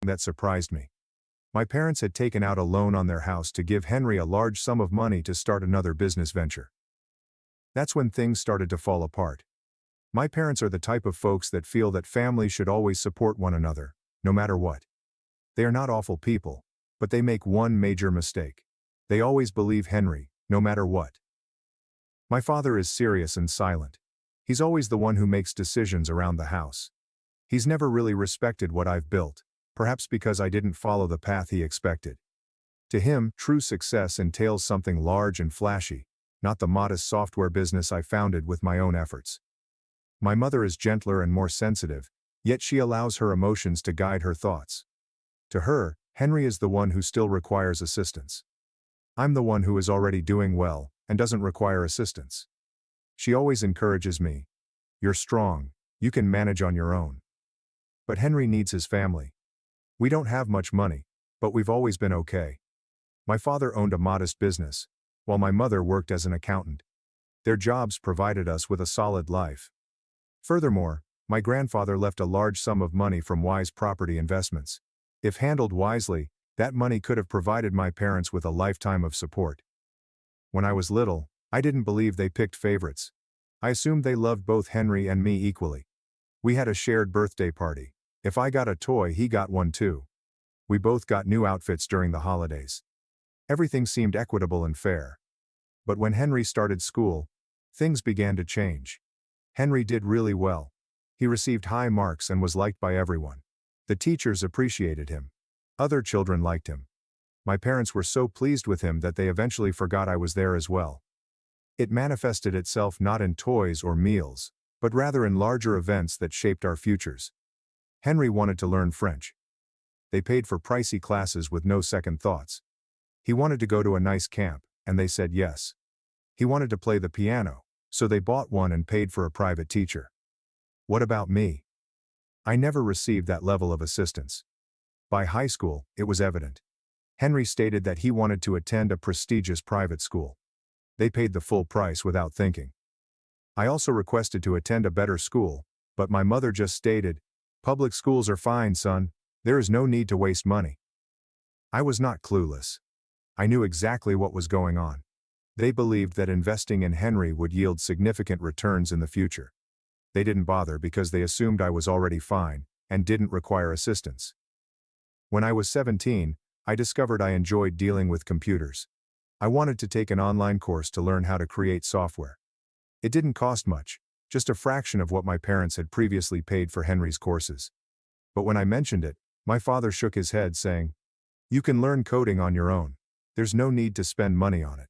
that surprised me. My parents had taken out a loan on their house to give Henry a large sum of money to start another business venture. That's when things started to fall apart. My parents are the type of folks that feel that families should always support one another, no matter what. They are not awful people, but they make one major mistake. They always believe Henry, no matter what. My father is serious and silent. He's always the one who makes decisions around the house. He's never really respected what I've built, perhaps because I didn't follow the path he expected. To him, true success entails something large and flashy, not the modest software business I founded with my own efforts. My mother is gentler and more sensitive, yet she allows her emotions to guide her thoughts. To her, Henry is the one who still requires assistance. I'm the one who is already doing well and doesn't require assistance. She always encourages me. You're strong, you can manage on your own. But Henry needs his family. We don't have much money, but we've always been okay. My father owned a modest business, while my mother worked as an accountant. Their jobs provided us with a solid life. Furthermore, my grandfather left a large sum of money from wise property investments. If handled wisely, that money could have provided my parents with a lifetime of support. When I was little, I didn't believe they picked favorites. I assumed they loved both Henry and me equally. We had a shared birthday party. If I got a toy, he got one too. We both got new outfits during the holidays. Everything seemed equitable and fair. But when Henry started school, things began to change. Henry did really well. He received high marks and was liked by everyone. The teachers appreciated him. Other children liked him. My parents were so pleased with him that they eventually forgot I was there as well. It manifested itself not in toys or meals, but rather in larger events that shaped our futures. Henry wanted to learn French. They paid for pricey classes with no second thoughts. He wanted to go to a nice camp, and they said yes. He wanted to play the piano, so they bought one and paid for a private teacher. What about me? I never received that level of assistance. By high school, it was evident. Henry stated that he wanted to attend a prestigious private school. They paid the full price without thinking. I also requested to attend a better school, but my mother just stated, "Public schools are fine, son. There is no need to waste money." I was not clueless. I knew exactly what was going on. They believed that investing in Henry would yield significant returns in the future. They didn't bother because they assumed I was already fine and didn't require assistance. When I was 17, I discovered I enjoyed dealing with computers. I wanted to take an online course to learn how to create software. It didn't cost much, just a fraction of what my parents had previously paid for Henry's courses. But when I mentioned it, my father shook his head saying, "You can learn coding on your own. There's no need to spend money on it."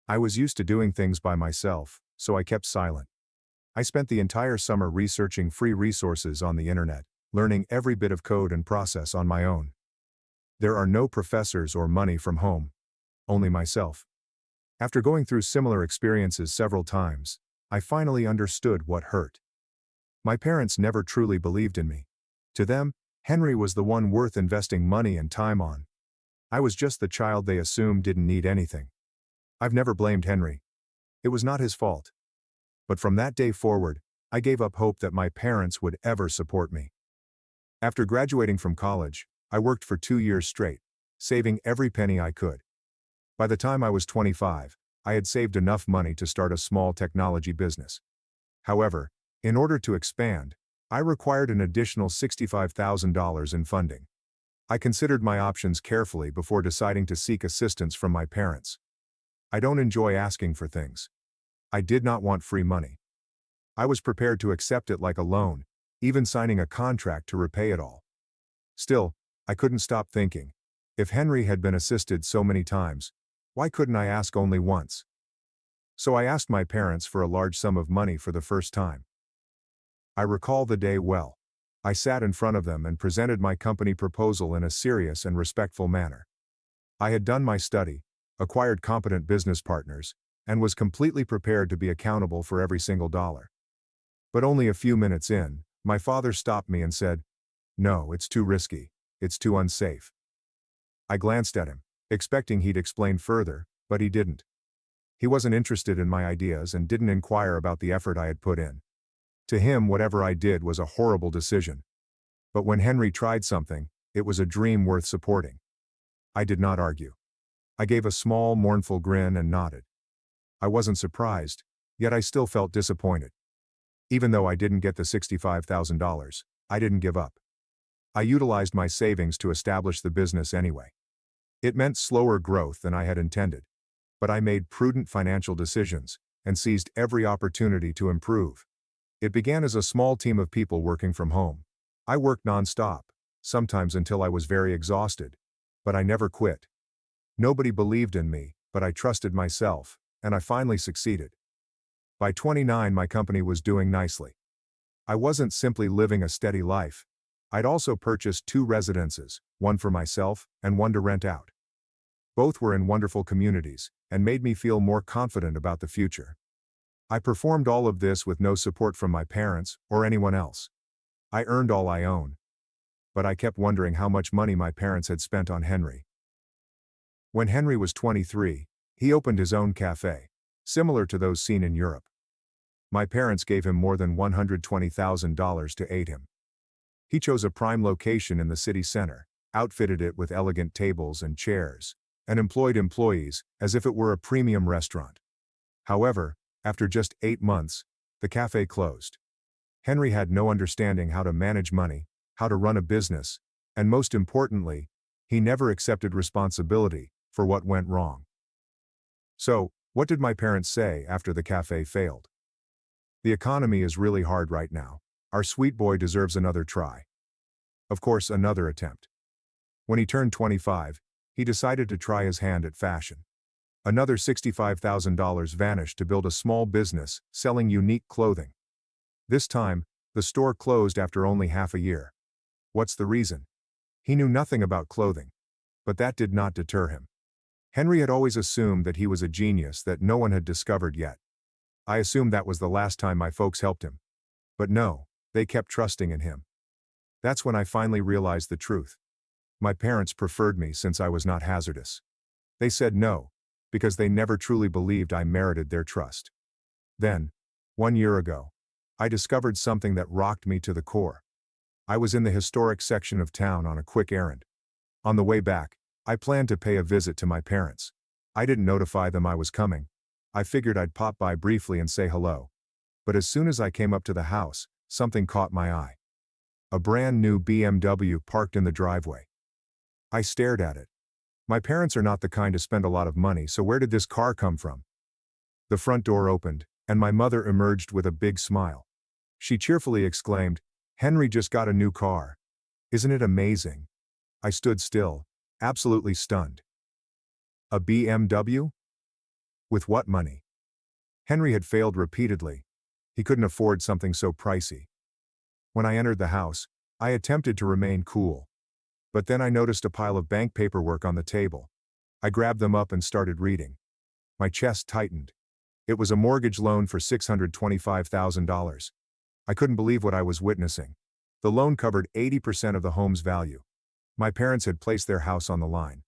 I was used to doing things by myself, so I kept silent. I spent the entire summer researching free resources on the internet, learning every bit of code and process on my own. There are no professors or money from home, only myself. After going through similar experiences several times, I finally understood what hurt. My parents never truly believed in me. To them, Henry was the one worth investing money and time on. I was just the child they assumed didn't need anything. I've never blamed Henry. It was not his fault. But from that day forward, I gave up hope that my parents would ever support me. After graduating from college, I worked for 2 years straight, saving every penny I could. By the time I was 25, I had saved enough money to start a small technology business. However, in order to expand, I required an additional $65,000 in funding. I considered my options carefully before deciding to seek assistance from my parents. I don't enjoy asking for things. I did not want free money. I was prepared to accept it like a loan, even signing a contract to repay it all. Still, I couldn't stop thinking, if Henry had been assisted so many times, why couldn't I ask only once? So I asked my parents for a large sum of money for the first time. I recall the day well. I sat in front of them and presented my company proposal in a serious and respectful manner. I had done my study, acquired competent business partners, and was completely prepared to be accountable for every single dollar. But only a few minutes in, my father stopped me and said, "No, it's too risky. It's too unsafe." I glanced at him, expecting he'd explain further, but he didn't. He wasn't interested in my ideas and didn't inquire about the effort I had put in. To him, whatever I did was a horrible decision. But when Henry tried something, it was a dream worth supporting. I did not argue. I gave a small, mournful grin and nodded. I wasn't surprised, yet I still felt disappointed. Even though I didn't get the $65,000, I didn't give up. I utilized my savings to establish the business anyway. It meant slower growth than I had intended. But I made prudent financial decisions and seized every opportunity to improve. It began as a small team of people working from home. I worked non-stop, sometimes until I was very exhausted. But I never quit. Nobody believed in me, but I trusted myself, and I finally succeeded. By 29, my company was doing nicely. I wasn't simply living a steady life. I'd also purchased 2 residences, one for myself and one to rent out. Both were in wonderful communities and made me feel more confident about the future. I performed all of this with no support from my parents or anyone else. I earned all I own. But I kept wondering how much money my parents had spent on Henry. When Henry was 23, he opened his own cafe, similar to those seen in Europe. My parents gave him more than $120,000 to aid him. He chose a prime location in the city center, outfitted it with elegant tables and chairs, and employed employees as if it were a premium restaurant. However, after just 8 months, the cafe closed. Henry had no understanding how to manage money, how to run a business, and most importantly, he never accepted responsibility for what went wrong. So, what did my parents say after the cafe failed? The economy is really hard right now. Our sweet boy deserves another try. Of course, another attempt. When he turned 25, he decided to try his hand at fashion. Another $65,000 vanished to build a small business selling unique clothing. This time, the store closed after only half a year. What's the reason? He knew nothing about clothing. But that did not deter him. Henry had always assumed that he was a genius that no one had discovered yet. I assumed that was the last time my folks helped him. But no, they kept trusting in him. That's when I finally realized the truth. My parents preferred me since I was not hazardous. They said no, because they never truly believed I merited their trust. Then, 1 year ago, I discovered something that rocked me to the core. I was in the historic section of town on a quick errand. On the way back, I planned to pay a visit to my parents. I didn't notify them I was coming. I figured I'd pop by briefly and say hello. But as soon as I came up to the house, something caught my eye. A brand new BMW parked in the driveway. I stared at it. My parents are not the kind to spend a lot of money, so where did this car come from? The front door opened, and my mother emerged with a big smile. She cheerfully exclaimed, "Henry just got a new car. Isn't it amazing?" I stood still, absolutely stunned. A BMW? With what money? Henry had failed repeatedly. He couldn't afford something so pricey. When I entered the house, I attempted to remain cool. But then I noticed a pile of bank paperwork on the table. I grabbed them up and started reading. My chest tightened. It was a mortgage loan for $625,000. I couldn't believe what I was witnessing. The loan covered 80% of the home's value. My parents had placed their house on the line.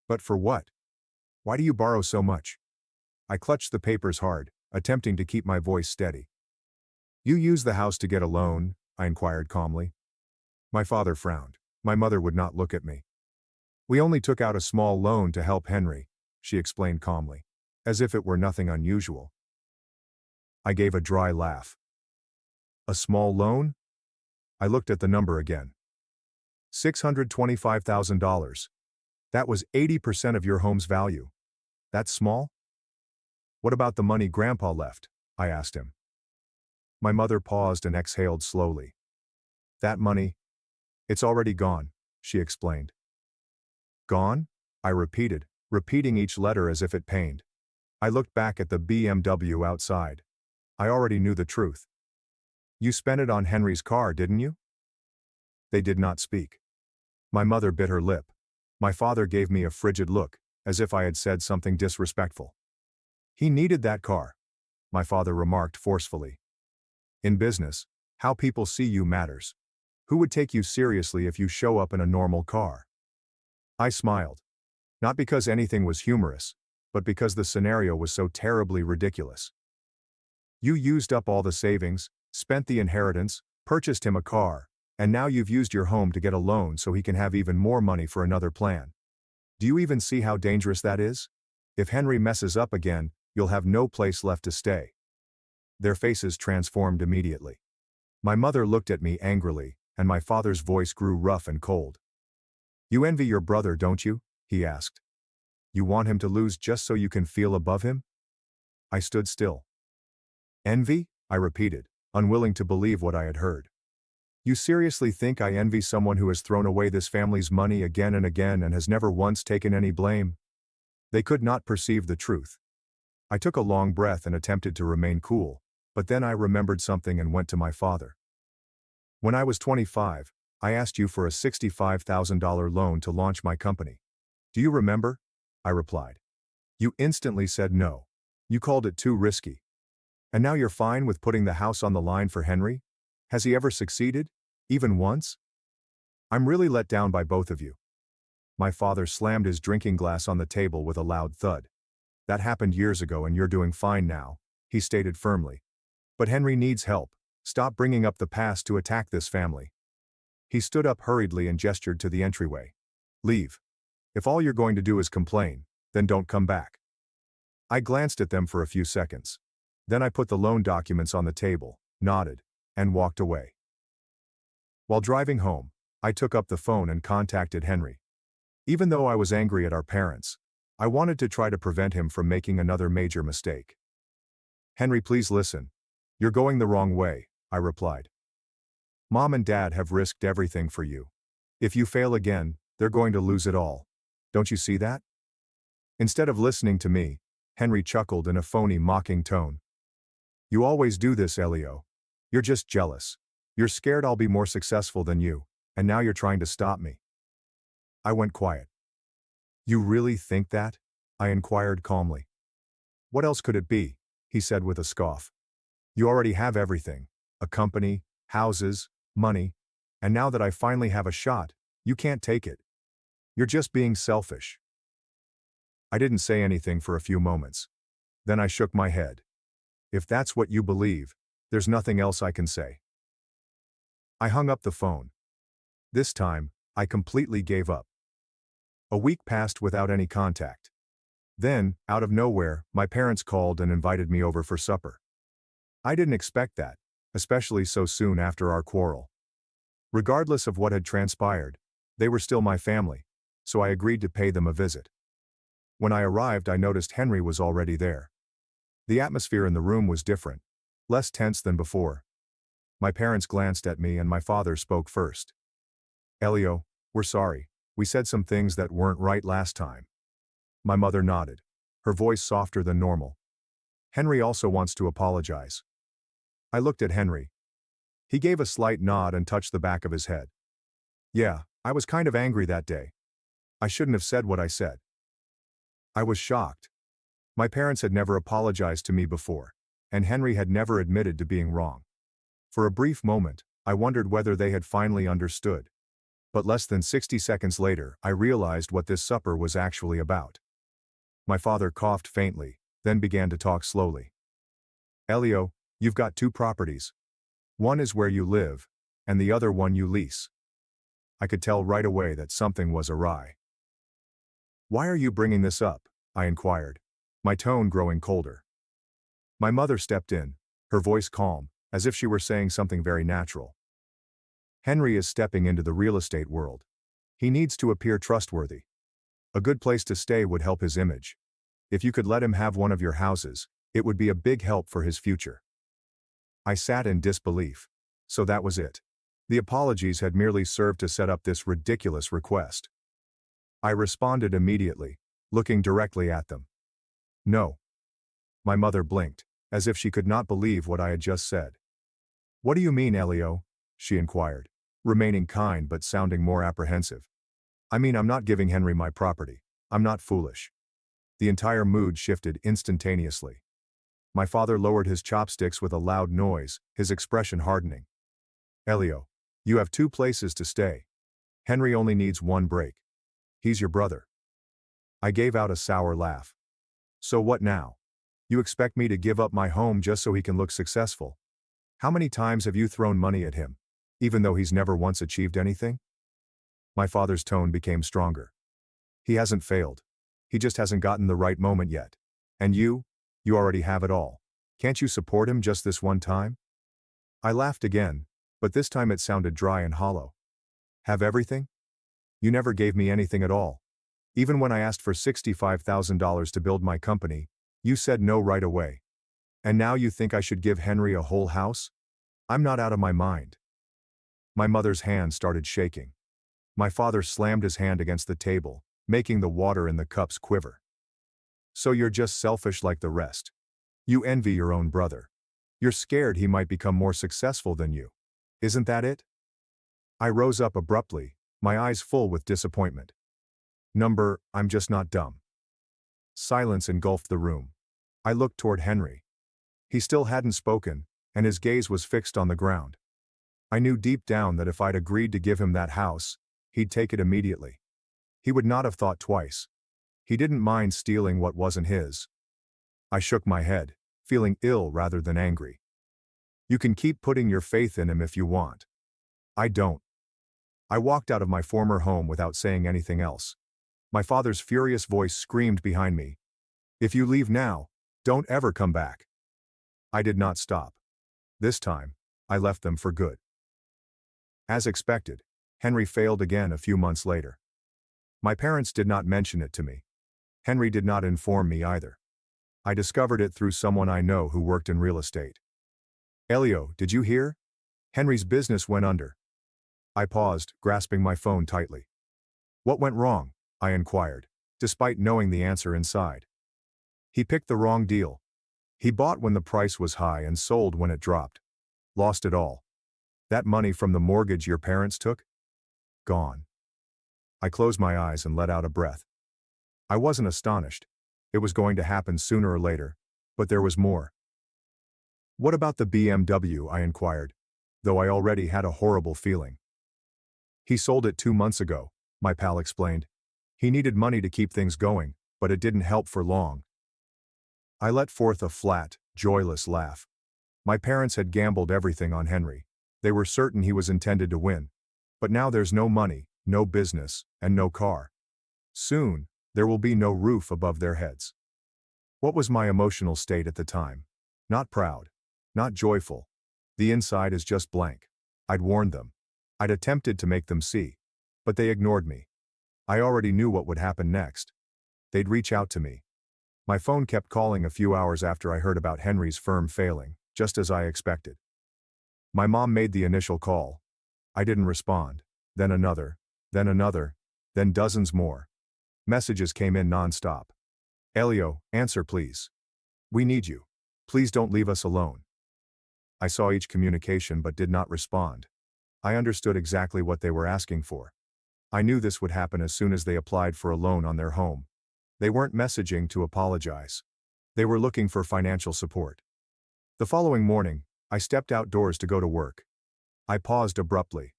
But for what? Why do you borrow so much? I clutched the papers hard, attempting to keep my voice steady. You used the house to get a loan? I inquired calmly. My father frowned. My mother would not look at me. We only took out a small loan to help Henry, she explained calmly, as if it were nothing unusual. I gave a dry laugh. A small loan? I looked at the number again. $625,000. That was 80% of your home's value. That's small? What about the money Grandpa left? I asked him. My mother paused and exhaled slowly. That money? It's already gone, she explained. Gone? I repeated, repeating each letter as if it pained. I looked back at the BMW outside. I already knew the truth. You spent it on Henry's car, didn't you? They did not speak. My mother bit her lip. My father gave me a frigid look, as if I had said something disrespectful. He needed that car, my father remarked forcefully. In business, how people see you matters. Who would take you seriously if you show up in a normal car? I smiled. Not because anything was humorous, but because the scenario was so terribly ridiculous. You used up all the savings, spent the inheritance, purchased him a car, And now you've used your home to get a loan so he can have even more money for another plan. Do you even see how dangerous that is? If Henry messes up again, you'll have no place left to stay." Their faces transformed immediately. My mother looked at me angrily, and my father's voice grew rough and cold. "You envy your brother, don't you?" he asked. "You want him to lose just so you can feel above him?" I stood still. "Envy?" I repeated, unwilling to believe what I had heard. "You seriously think I envy someone who has thrown away this family's money again and again and has never once taken any blame?" They could not perceive the truth. I took a long breath and attempted to remain cool, but then I remembered something and went to my father. "When I was 25, I asked you for a $65,000 loan to launch my company. Do you remember?" I replied. "You instantly said no. You called it too risky. And now you're fine with putting the house on the line for Henry? Has he ever succeeded? Even once? I'm really let down by both of you." My father slammed his drinking glass on the table with a loud thud. "That happened years ago and you're doing fine now," he stated firmly. "But Henry needs help. Stop bringing up the past to attack this family." He stood up hurriedly and gestured to the entryway. "Leave. If all you're going to do is complain, then don't come back." I glanced at them for a few seconds. Then I put the loan documents on the table, nodded, and walked away. While driving home, I took up the phone and contacted Henry. Even though I was angry at our parents, I wanted to try to prevent him from making another major mistake. "Henry, please listen. You're going the wrong way," I replied. "Mom and Dad have risked everything for you. If you fail again, they're going to lose it all. Don't you see that?" Instead of listening to me, Henry chuckled in a phony, mocking tone. "You always do this, Elio. You're just jealous. You're scared I'll be more successful than you, and now you're trying to stop me." I went quiet. "You really think that?" I inquired calmly. "What else could it be?" he said with a scoff. "You already have everything: a company, houses, money, and now that I finally have a shot, you can't take it. You're just being selfish." I didn't say anything for a few moments. Then I shook my head. "If that's what you believe, there's nothing else I can say." I hung up the phone. This time, I completely gave up. A week passed without any contact. Then, out of nowhere, my parents called and invited me over for supper. I didn't expect that, especially so soon after our quarrel. Regardless of what had transpired, they were still my family, so I agreed to pay them a visit. When I arrived, I noticed Henry was already there. The atmosphere in the room was different, less tense than before. My parents glanced at me and my father spoke first. "Elio, we're sorry. We said some things that weren't right last time." My mother nodded, her voice softer than normal. "Henry also wants to apologize." I looked at Henry. He gave a slight nod and touched the back of his head. "Yeah, I was kind of angry that day. I shouldn't have said what I said." I was shocked. My parents had never apologized to me before, and Henry had never admitted to being wrong. For a brief moment, I wondered whether they had finally understood. But less than 60 seconds later, I realized what this supper was actually about. My father coughed faintly, then began to talk slowly. "Elio, you've got two properties. One is where you live, and the other one you lease." I could tell right away that something was awry. "Why are you bringing this up?" I inquired, my tone growing colder. My mother stepped in, her voice calm, as if she were saying something very natural. "Henry is stepping into the real estate world. He needs to appear trustworthy. A good place to stay would help his image. If you could let him have one of your houses, it would be a big help for his future." I sat in disbelief. So that was it. The apologies had merely served to set up this ridiculous request. I responded immediately, looking directly at them. "No." My mother blinked, as if she could not believe what I had just said. "What do you mean, Elio?" she inquired, remaining kind but sounding more apprehensive. "I mean, I'm not giving Henry my property. I'm not foolish." The entire mood shifted instantaneously. My father lowered his chopsticks with a loud noise, his expression hardening. "Elio, you have two places to stay. Henry only needs one break. He's your brother." I gave out a sour laugh. "So what now? You expect me to give up my home just so he can look successful? How many times have you thrown money at him? even though he's never once achieved anything? My father's tone became stronger. He hasn't failed. He just hasn't gotten the right moment yet. And you already have it all. Can't you support him just this one time? I laughed again, but this time it sounded dry and hollow. Have everything? You never gave me anything at all. Even when I asked for $65,000 to build my company, you said no right away. And now you think I should give Henry a whole house? I'm not out of my mind. My mother's hand started shaking. My father slammed his hand against the table, making the water in the cups quiver. So you're just selfish like the rest. You envy your own brother. You're scared he might become more successful than you. Isn't that it? I rose up abruptly, my eyes full with disappointment. I'm just not dumb. Silence engulfed the room. I looked toward Henry. He still hadn't spoken, and his gaze was fixed on the ground. I knew deep down that if I'd agreed to give him that house, he'd take it immediately. He would not have thought twice. He didn't mind stealing what wasn't his. I shook my head, feeling ill rather than angry. You can keep putting your faith in him if you want. I don't. I walked out of my former home without saying anything else. My father's furious voice screamed behind me. If you leave now, don't ever come back. I did not stop. This time, I left them for good. As expected, Henry failed again a few months later. My parents did not mention it to me. Henry did not inform me either. I discovered it through someone I know who worked in real estate. Elio, did you hear? Henry's business went under. I paused, grasping my phone tightly. What went wrong? I inquired, despite knowing the answer inside. He picked the wrong deal. He bought when the price was high and sold when it dropped. Lost it all. That money from the mortgage your parents took? Gone. I closed my eyes and let out a breath. I wasn't astonished. It was going to happen sooner or later, but there was more. What about the BMW? I inquired, though I already had a horrible feeling. He sold it 2 months ago, my pal explained. He needed money to keep things going, but it didn't help for long. I let forth a flat, joyless laugh. My parents had gambled everything on Henry. They were certain he was intended to win. But now there's no money, no business, and no car. Soon, there will be no roof above their heads. What was my emotional state at the time? Not proud. Not joyful. The inside is just blank. I'd warned them. I'd attempted to make them see. But they ignored me. I already knew what would happen next. They'd reach out to me. My phone kept calling a few hours after I heard about Henry's firm failing, just as I expected. My mom made the initial call. I didn't respond. Then another, then dozens more. Messages came in non-stop. Elio, answer please. We need you. Please don't leave us alone. I saw each communication but did not respond. I understood exactly what they were asking for. I knew this would happen as soon as they applied for a loan on their home. They weren't messaging to apologize. They were looking for financial support. The following morning, I stepped outdoors to go to work. I paused abruptly.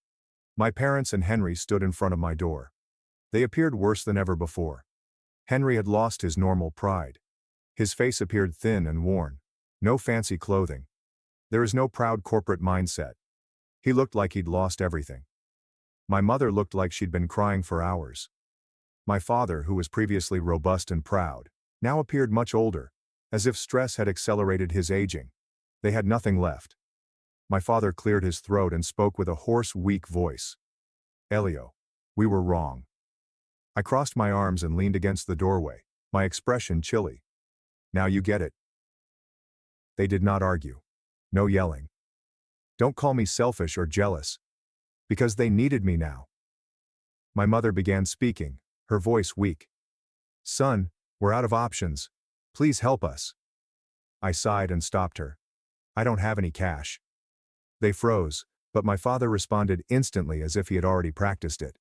My parents and Henry stood in front of my door. They appeared worse than ever before. Henry had lost his normal pride. His face appeared thin and worn. No fancy clothing. There is no proud corporate mindset. He looked like he'd lost everything. My mother looked like she'd been crying for hours. My father, who was previously robust and proud, now appeared much older, as if stress had accelerated his aging. They had nothing left. My father cleared his throat and spoke with a hoarse, weak voice. Elio, we were wrong. I crossed my arms and leaned against the doorway, my expression chilly. Now you get it. They did not argue. No yelling. Don't call me selfish or jealous. Because they needed me now. My mother began speaking, her voice weak. Son, we're out of options. Please help us. I sighed and stopped her. I don't have any cash. They froze, but my father responded instantly as if he had already practiced it.